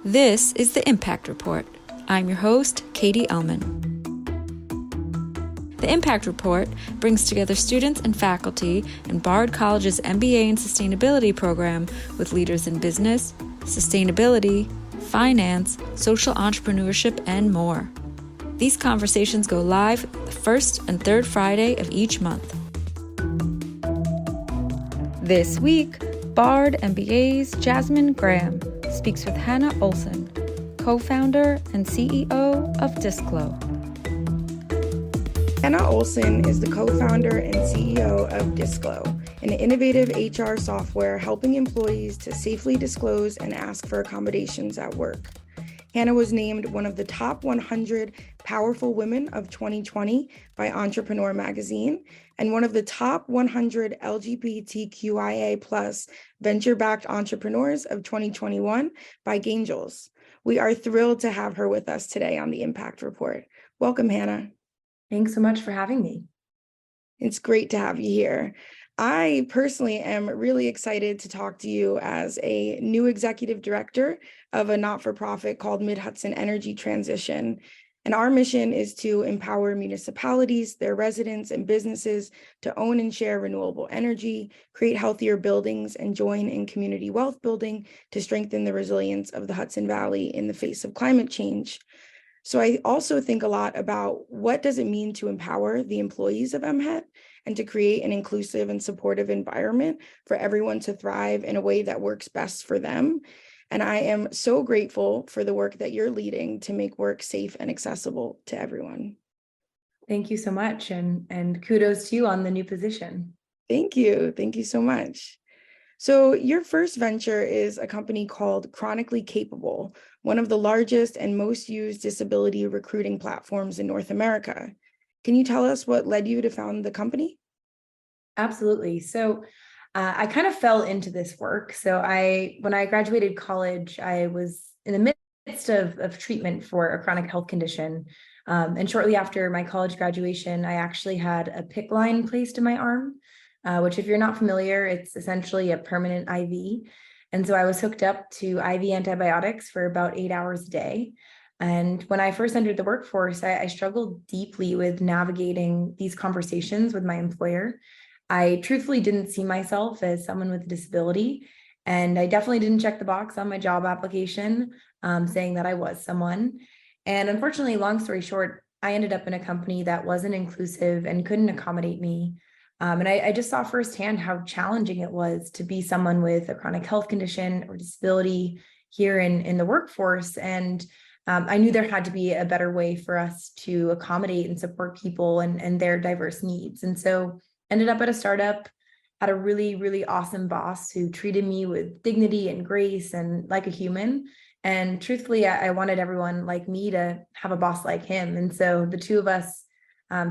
This is the Impact Report. I'm your host, Katie Ellman. The Impact Report brings together students and faculty in Bard College's MBA in Sustainability program with leaders in business, sustainability, finance, social entrepreneurship, and more. These conversations go live the first and third Friday of each month. This week, Bard MBA's Jasmine Graham speaks with Hannah Olson, co-founder and CEO of Disclo. Hannah Olson is the co-founder and CEO of Disclo, an innovative HR software helping employees to safely disclose and ask for accommodations at work. Hannah was named one of the top 100 powerful women of 2020 by Entrepreneur magazine and one of the top 100 LGBTQIA+ venture-backed entrepreneurs of 2021 by Gangels. We are thrilled to have her with us today on the Impact Report. Welcome, Hannah. Thanks so much for having me. It's great to have you here. I personally am really excited to talk to you as a new executive director of a not-for-profit called Mid-Hudson Energy Transition. And our mission is to empower municipalities, their residents, and businesses to own and share renewable energy, create healthier buildings, and join in community wealth building to strengthen the resilience of the Hudson Valley in the face of climate change. So I also think a lot about what does it mean to empower the employees of MHET and to create an inclusive and supportive environment for everyone to thrive in a way that works best for them. And I am so grateful for the work that you're leading to make work safe and accessible to everyone. Thank you so much. And kudos to you on the new position. Thank you. Thank you so much. So your first venture is a company called Chronically Capable, one of the largest and most used disability recruiting platforms in North America. Can you tell us what led you to found the company? Absolutely. So I kind of fell into this work. So when I graduated college, I was in the midst of treatment for a chronic health condition. And shortly after my college graduation, I actually had a PICC line placed in my arm, which if you're not familiar, it's essentially a permanent IV. And so I was hooked up to IV antibiotics for about 8 hours a day. And when I first entered the workforce, I struggled deeply with navigating these conversations with my employer. I truthfully didn't see myself as someone with a disability, and I definitely didn't check the box on my job application saying that I was someone. And unfortunately, long story short, I ended up in a company that wasn't inclusive and couldn't accommodate me. And I just saw firsthand how challenging it was to be someone with a chronic health condition or disability here in the workforce. And I knew there had to be a better way for us to accommodate and support people and their diverse needs. And so ended up at a startup, had a really, really awesome boss who treated me with dignity and grace and like a human. And truthfully, I wanted everyone like me to have a boss like him. And so the two of us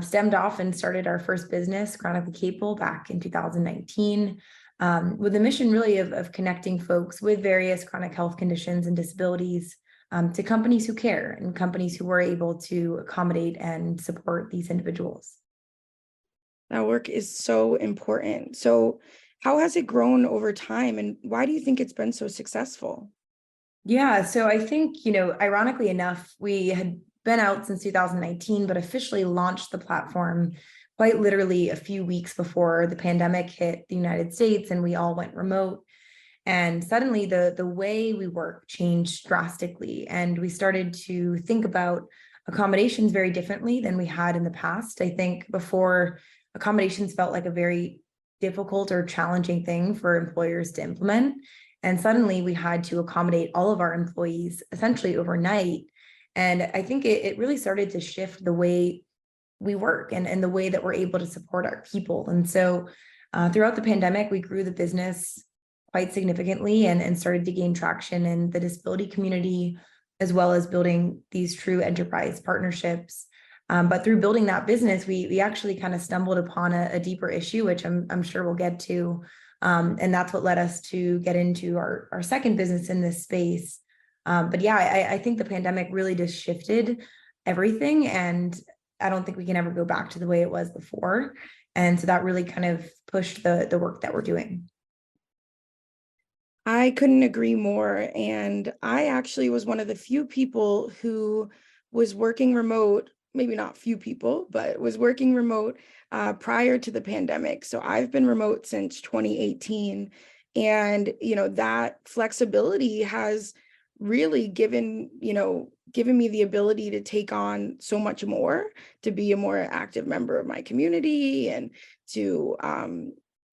stemmed off and started our first business, Chronically Capable, back in 2019, with the mission really of connecting folks with various chronic health conditions and disabilities to companies who care and companies who were able to accommodate and support these individuals. That work is so important. So how has it grown over time, and why do you think it's been so successful? Yeah, so I think, ironically enough, we had been out since 2019, but officially launched the platform quite literally a few weeks before the pandemic hit the United States and we all went remote. And suddenly the way we work changed drastically. And we started to think about accommodations very differently than we had in the past. I think before, accommodations felt like a very difficult or challenging thing for employers to implement. And suddenly we had to accommodate all of our employees essentially overnight. And I think it really started to shift the way we work and the way that we're able to support our people. And so throughout the pandemic, we grew the business quite significantly and started to gain traction in the disability community, as well as building these true enterprise partnerships. But through building that business, we actually kind of stumbled upon a deeper issue, which I'm sure we'll get to. And that's what led us to get into our second business in this space. But yeah, I think the pandemic really just shifted everything. And I don't think we can ever go back to the way it was before. And so that really kind of pushed the work that we're doing. I couldn't agree more. And I actually was one of the few people who was working remote, maybe not few people, but was working remote prior to the pandemic. So I've been remote since 2018. And, that flexibility has really given me the ability to take on so much more, to be a more active member of my community, and to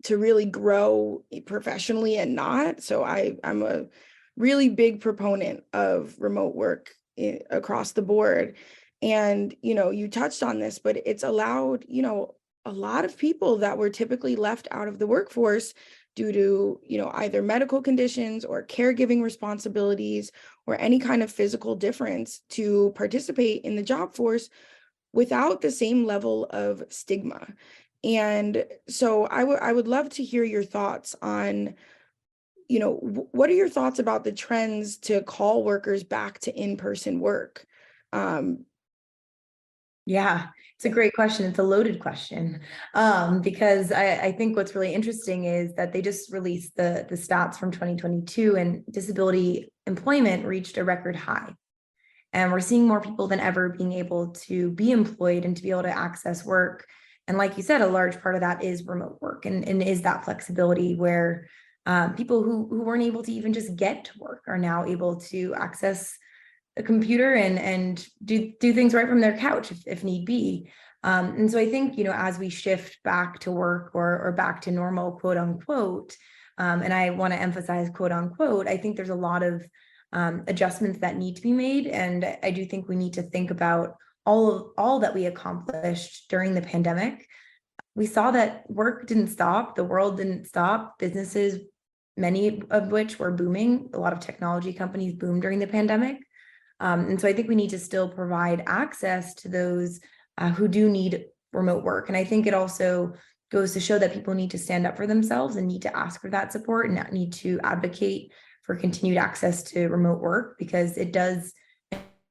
really grow professionally and not. So I'm a really big proponent of remote work across the board. And, you touched on this, but it's allowed, a lot of people that were typically left out of the workforce due to, either medical conditions or caregiving responsibilities or any kind of physical difference to participate in the job force without the same level of stigma. And so I would love to hear your thoughts on, what are your thoughts about the trends to call workers back to in-person work? Yeah, it's a great question. It's a loaded question, because I think what's really interesting is that they just released the stats from 2022, and disability employment reached a record high. And we're seeing more people than ever being able to be employed and to be able to access work. And like you said, a large part of that is remote work, and is that flexibility where people who weren't able to even just get to work are now able to access a computer and do things right from their couch if need be. And so I think, as we shift back to work or back to normal, quote unquote, and I want to emphasize quote unquote, I think there's a lot of adjustments that need to be made. And I do think we need to think about all that we accomplished during the pandemic. We saw that work didn't stop, the world didn't stop, businesses, many of which were booming. A lot of technology companies boomed during the pandemic. And so I think we need to still provide access to those who do need remote work. And I think it also goes to show that people need to stand up for themselves and need to ask for that support and need to advocate for continued access to remote work, because it does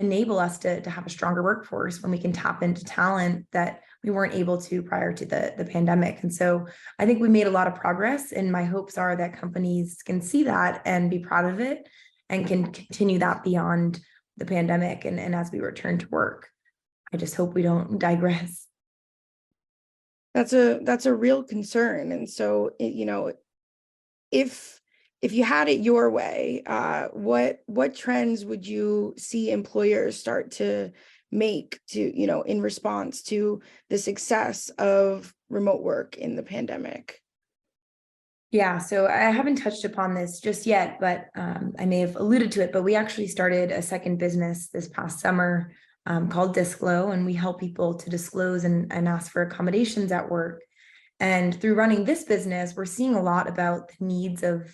enable us to have a stronger workforce when we can tap into talent that we weren't able to prior to the pandemic. And so I think we made a lot of progress, and my hopes are that companies can see that and be proud of it and can continue that beyond the pandemic and as we return to work. I just hope we don't digress. That's a real concern. And so, if you had it your way, what trends would you see employers start to make to, in response to the success of remote work in the pandemic? Yeah, so I haven't touched upon this just yet, but I may have alluded to it, but we actually started a second business this past summer called Disclo, and we help people to disclose and ask for accommodations at work. And through running this business, we're seeing a lot about the needs of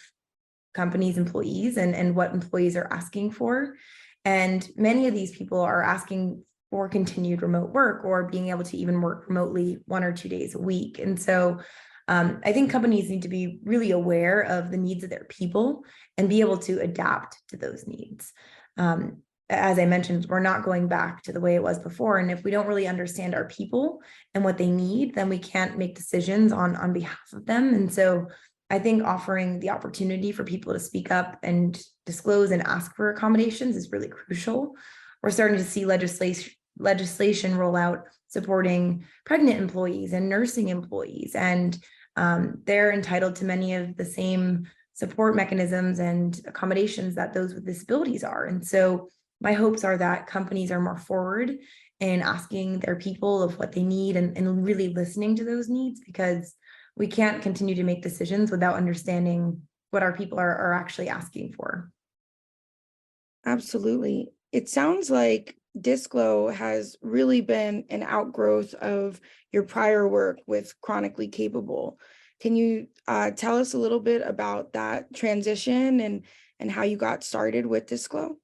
companies' employees and what employees are asking for. And many of these people are asking for continued remote work or being able to even work remotely 1 or 2 days a week. And so I think companies need to be really aware of the needs of their people and be able to adapt to those needs. As I mentioned, we're not going back to the way it was before. And if we don't really understand our people and what they need, then we can't make decisions on behalf of them. And so I think offering the opportunity for people to speak up and disclose and ask for accommodations is really crucial. We're starting to see legislation roll out supporting pregnant employees and nursing employees, and they're entitled to many of the same support mechanisms and accommodations that those with disabilities are. And so my hopes are that companies are more forward in asking their people of what they need and really listening to those needs, because we can't continue to make decisions without understanding what our people are actually asking for. Absolutely. It sounds like Disclo has really been an outgrowth of your prior work with Chronically Capable. Can you tell us a little bit about that transition and how you got started with Disclo?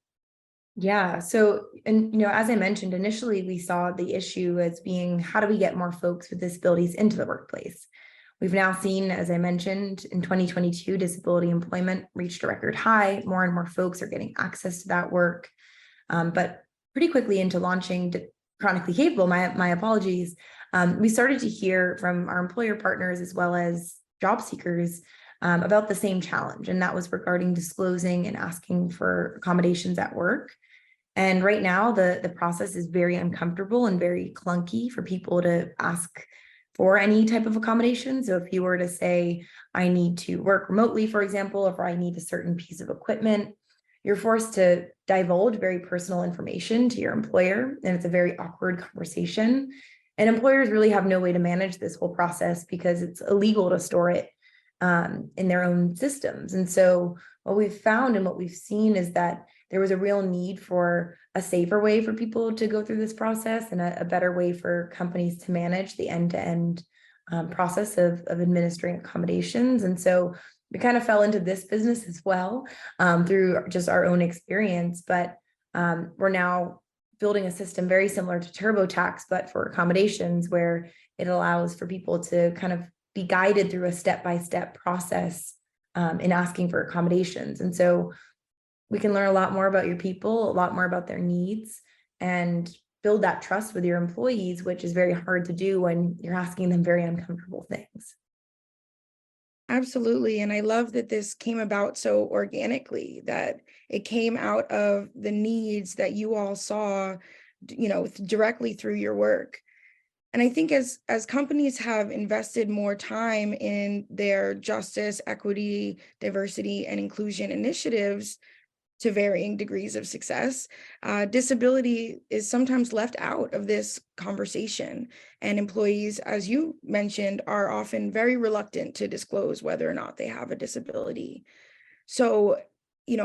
Yeah. So, and as I mentioned, initially we saw the issue as being, how do we get more folks with disabilities into the workplace? We've now seen, as I mentioned, in 2022, disability employment reached a record high. More and more folks are getting access to that work. But pretty quickly into launching Chronically Capable, my apologies, we started to hear from our employer partners as well as job seekers about the same challenge, and that was regarding disclosing and asking for accommodations at work. And right now, the process is very uncomfortable and very clunky for people to ask for any type of accommodation. So if you were to say, I need to work remotely, for example, or I need a certain piece of equipment, you're forced to divulge very personal information to your employer, and it's a very awkward conversation. And employers really have no way to manage this whole process because it's illegal to store it in their own systems. And so what we've found and what we've seen is that there was a real need for a safer way for people to go through this process, and a better way for companies to manage the end-to-end process of administering accommodations. And so we kind of fell into this business as well through just our own experience. But we're now building a system very similar to TurboTax, but for accommodations, where it allows for people to kind of be guided through a step-by-step process in asking for accommodations. And so we can learn a lot more about your people, a lot more about their needs, and build that trust with your employees, which is very hard to do when you're asking them very uncomfortable things. Absolutely. And I love that this came about so organically, that it came out of the needs that you all saw, directly through your work. And I think as companies have invested more time in their justice, equity, diversity, and inclusion initiatives to varying degrees of success, disability is sometimes left out of this conversation. And employees, as you mentioned, are often very reluctant to disclose whether or not they have a disability. So,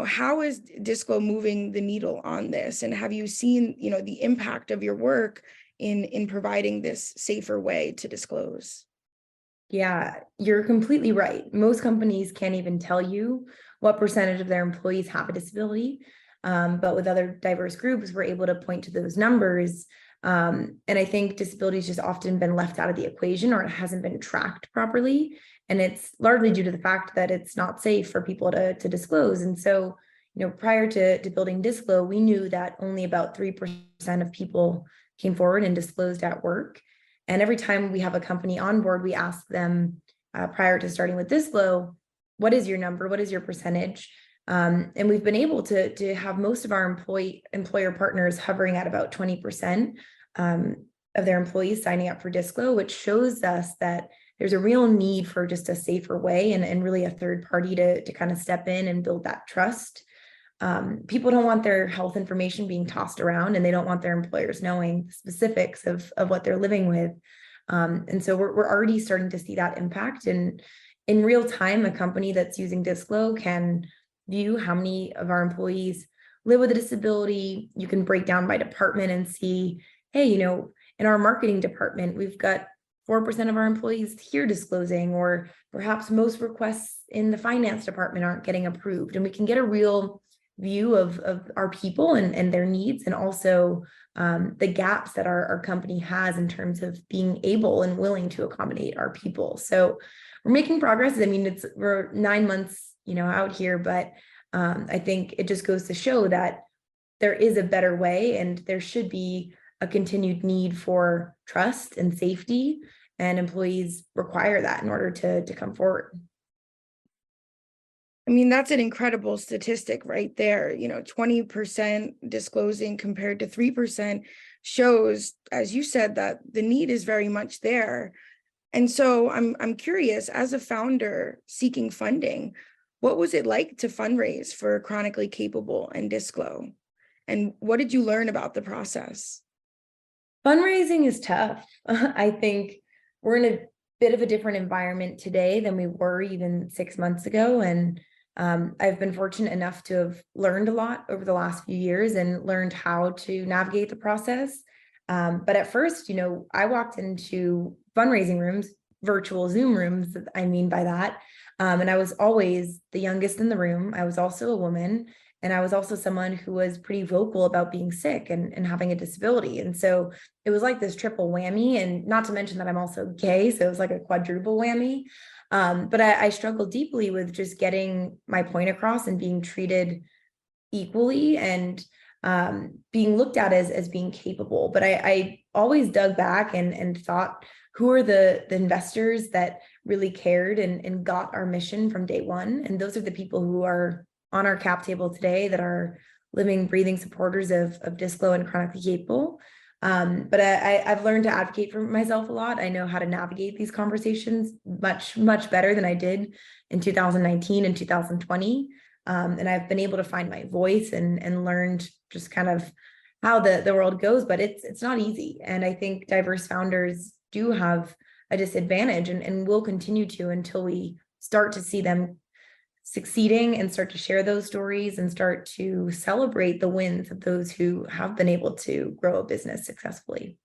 how is Disclo moving the needle on this? And have you seen, the impact of your work in providing this safer way to disclose? Yeah, you're completely right. Most companies can't even tell you what percentage of their employees have a disability. But with other diverse groups, we're able to point to those numbers. And I think disability has just often been left out of the equation, or it hasn't been tracked properly. And it's largely due to the fact that it's not safe for people to disclose. And so, prior to building Disclo, we knew that only about 3% of people came forward and disclosed at work. And every time we have a company on board, we ask them prior to starting with Disclo, what is your number? What is your percentage? And we've been able to have most of our employer partners hovering at about 20% of their employees signing up for Disclo, which shows us that there's a real need for just a safer way, and really a third party to kind of step in and build that trust. People don't want their health information being tossed around, and they don't want their employers knowing the specifics of what they're living with. And so we're already starting to see that impact. And in real time, a company that's using Disclo can view how many of our employees live with a disability. You can break down by department and see, hey, in our marketing department, we've got 4% of our employees here disclosing, or perhaps most requests in the finance department aren't getting approved. And we can get a real view of our people and their needs, and also the gaps that our company has in terms of being able and willing to accommodate our people. So we're making progress. I mean, we're 9 months, out here, but I think it just goes to show that there is a better way, and there should be a continued need for trust and safety, and employees require that in order to come forward. I mean, that's an incredible statistic right there. 20% disclosing compared to 3% shows, as you said, that the need is very much there. And so I'm curious, as a founder seeking funding, what was it like to fundraise for Chronically Capable and Disclo? And what did you learn about the process? Fundraising is tough. I think we're in a bit of a different environment today than we were even 6 months ago. And I've been fortunate enough to have learned a lot over the last few years and learned how to navigate the process. But at first, I walked into fundraising rooms, virtual Zoom rooms, I mean by that. And I was always the youngest in the room. I was also a woman, and I was also someone who was pretty vocal about being sick and having a disability. And so it was like this triple whammy, and not to mention that I'm also gay. So it was like a quadruple whammy. But I struggled deeply with just getting my point across and being treated equally, and being looked at as being capable. But I always dug back and thought, who are the investors that really cared and got our mission from day one. And those are the people who are on our cap table today that are living, breathing supporters of Disclo and Chronically Capable. But I've learned to advocate for myself a lot. I know how to navigate these conversations much, much better than I did in 2019 and 2020. And I've been able to find my voice and learned just kind of how the world goes, but it's not easy. And I think diverse founders do have a disadvantage and will continue to until we start to see them succeeding and start to share those stories and start to celebrate the wins of those who have been able to grow a business successfully,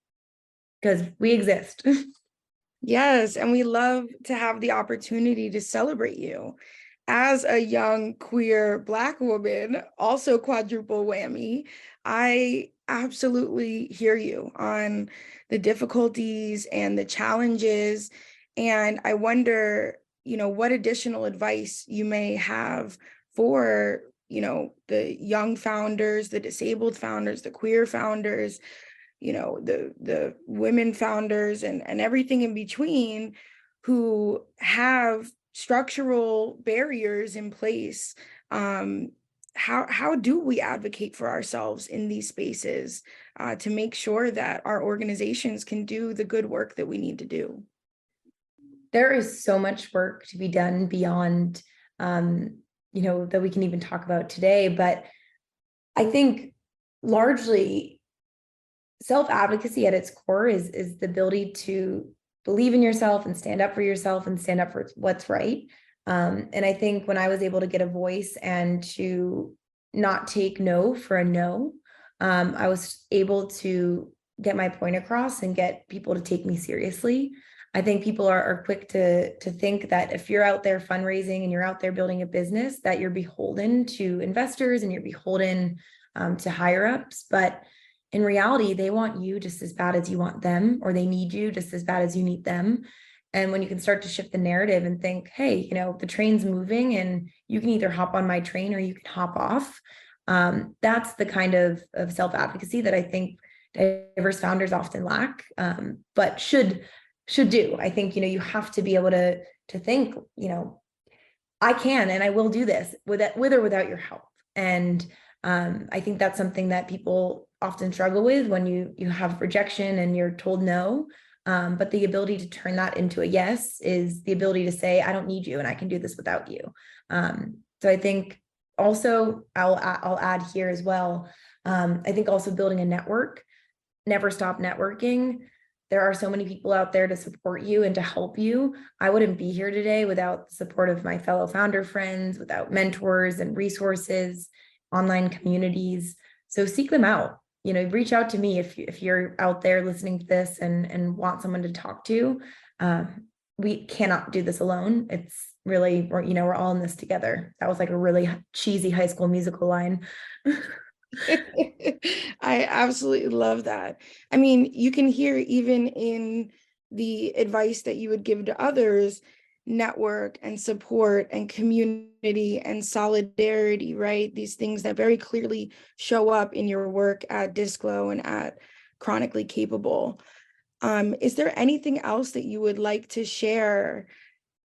because we exist. Yes, and we love to have the opportunity to celebrate you. As a young queer Black woman, also quadruple whammy, I absolutely hear you on the difficulties and the challenges. And I wonder, what additional advice you may have for, the young founders, the disabled founders, the queer founders, the women founders and everything in between who have structural barriers in place. How do we advocate for ourselves in these spaces to make sure that our organizations can do the good work that we need to do? There is so much work to be done beyond, that we can even talk about today. But I think largely self-advocacy at its core is the ability to believe in yourself and stand up for yourself and stand up for what's right. And I think when I was able to get a voice and to not take no for a no, I was able to get my point across and get people to take me seriously. I think people are quick to think that if you're out there fundraising and you're out there building a business, that you're beholden to investors and you're beholden to higher ups. But in reality, they want you just as bad as you want them, or they need you just as bad as you need them. And when you can start to shift the narrative and think, hey, the train's moving and you can either hop on my train or you can hop off. That's the kind of self-advocacy that I think diverse founders often lack, but should do. I think, you have to be able to think, I can and I will do this with or without your help. And I think that's something that people often struggle with when you have rejection and you're told no. But the ability to turn that into a yes is the ability to say, I don't need you and I can do this without you. So I think also I'll add here as well. I think also building a network, never stop networking. There are so many people out there to support you and to help you. I wouldn't be here today without the support of my fellow founder friends, without mentors and resources, online communities. So seek them out. Reach out to me if you're out there listening to this and want someone to talk to. We cannot do this alone. It's really, we're all in this together. That was like a really cheesy High School Musical line. I absolutely love that. I mean, you can hear even in the advice that you would give to others, network and support and community and solidarity, right? These things that very clearly show up in your work at Disclo and at Chronically Capable. Is there anything else that you would like to share?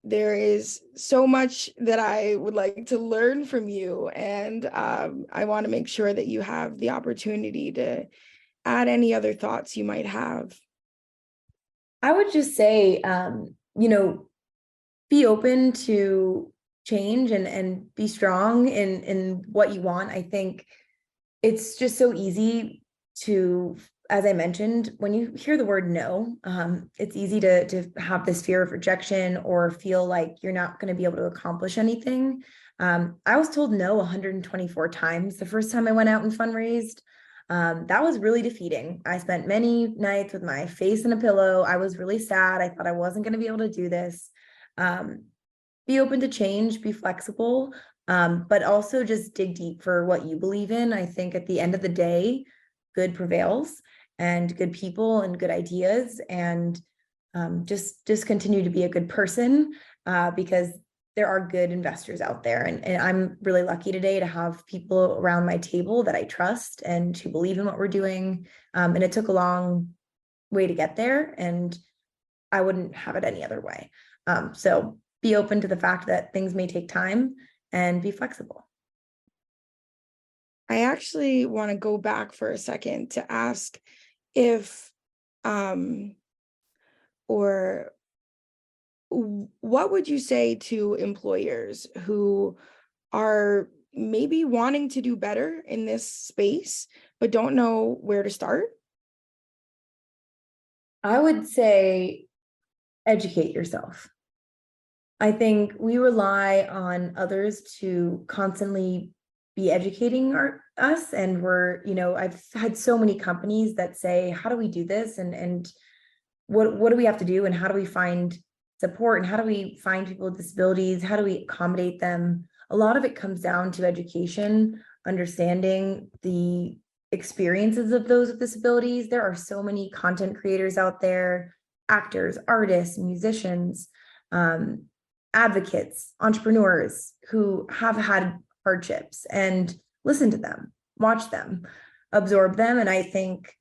There is so much that I would like to learn from you, and I want to make sure that you have the opportunity to add any other thoughts you might have. I would just say, be open to change and be strong in what you want. I think it's just so easy to, as I mentioned, when you hear the word no, it's easy to have this fear of rejection or feel like you're not going to be able to accomplish anything. I was told no 124 times the first time I went out and fundraised. That was really defeating. I spent many nights with my face in a pillow. I was really sad. I thought I wasn't going to be able to do this. Be open to change, be flexible, but also just dig deep for what you believe in. I think at the end of the day, good prevails and good people and good ideas, and just continue to be a good person because there are good investors out there. And I'm really lucky today to have people around my table that I trust and who believe in what we're doing. And it took a long way to get there, and I wouldn't have it any other way. So be open to the fact that things may take time and be flexible. I actually want to go back for a second to ask if, or what would you say to employers who are maybe wanting to do better in this space, but don't know where to start? I would say educate yourself. I think we rely on others to constantly be educating us. And I've had so many companies that say, how do we do this? And what do we have to do? And how do we find support? And how do we find people with disabilities? How do we accommodate them? A lot of it comes down to education, understanding the experiences of those with disabilities. There are so many content creators out there, actors, artists, musicians, advocates, entrepreneurs who have had hardships, and listen to them, watch them, absorb them. And I think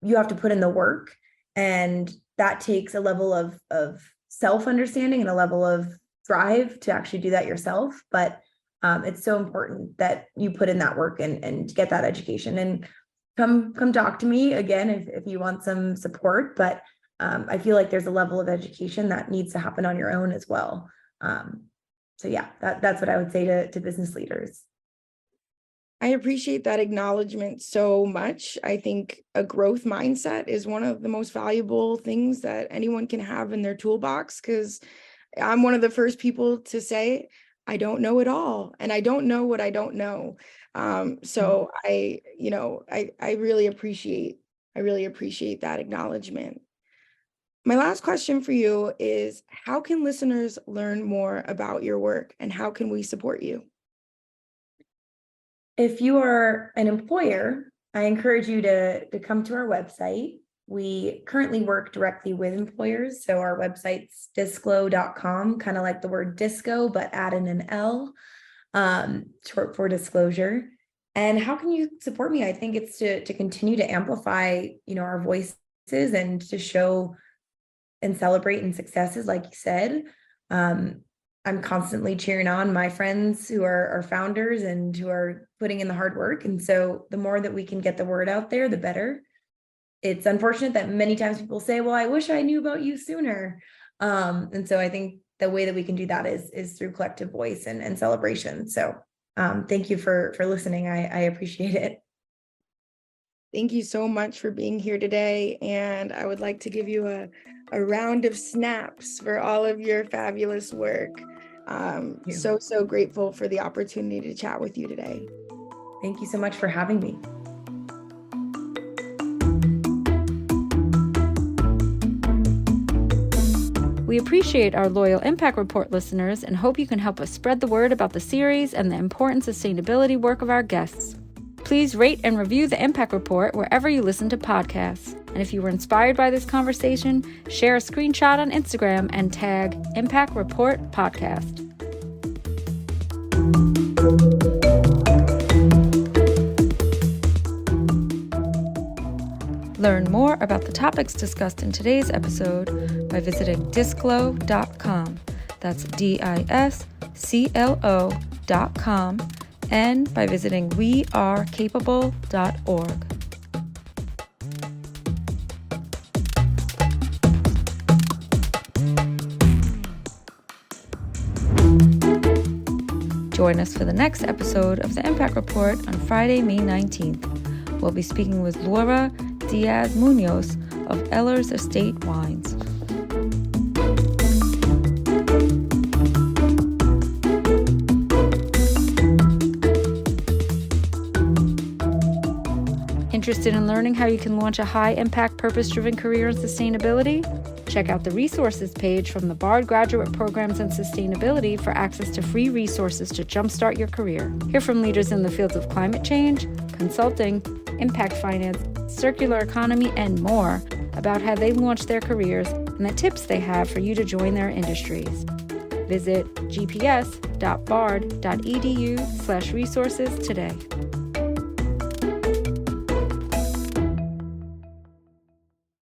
you have to put in the work, and that takes a level of self-understanding and a level of drive to actually do that yourself. But it's so important that you put in that work and get that education, and come talk to me again if you want some support. But I feel like there's a level of education that needs to happen on your own as well. So yeah, that's what I would say to business leaders. I appreciate that acknowledgement so much. I think a growth mindset is one of the most valuable things that anyone can have in their toolbox, because I'm one of the first people to say, I don't know it all, and I don't know what I don't know. So I really appreciate that acknowledgement. My last question for you is, how can listeners learn more about your work, and how can we support you? If you are an employer, I encourage you to come to our website. We currently work directly with employers. So our website's disclo.com, kind of like the word disco, but add in an L, short for disclosure. And how can you support me? I think it's to continue to amplify, our voices, and to show and celebrate in successes, like you said. I'm constantly cheering on my friends who are founders and who are putting in the hard work. And so the more that we can get the word out there, the better. It's unfortunate that many times people say, well, I wish I knew about you sooner. And so I think the way that we can do that is through collective voice and celebration. So thank you for listening. I appreciate it. Thank you so much for being here today. And I would like to give you a round of snaps for all of your fabulous work. So grateful for the opportunity to chat with you today. Thank you so much for having me. We appreciate our loyal Impact Report listeners and hope you can help us spread the word about the series and the important sustainability work of our guests. Please rate and review the Impact Report wherever you listen to podcasts. And if you were inspired by this conversation, share a screenshot on Instagram and tag Impact Report Podcast. Learn more about the topics discussed in today's episode by visiting disclo.com. That's disclo.com, and by visiting wearecapable.org. Join us for the next episode of the Impact Report on Friday, May 19th. We'll be speaking with Laura Diaz Munoz of Eller's Estate Wines. Interested in learning how you can launch a high-impact, purpose-driven career in sustainability? Check out the resources page from the Bard Graduate Programs in Sustainability for access to free resources to jumpstart your career. Hear from leaders in the fields of climate change, consulting, impact finance, circular economy, and more about how they launched their careers and the tips they have for you to join their industries. Visit gps.bard.edu/resources today.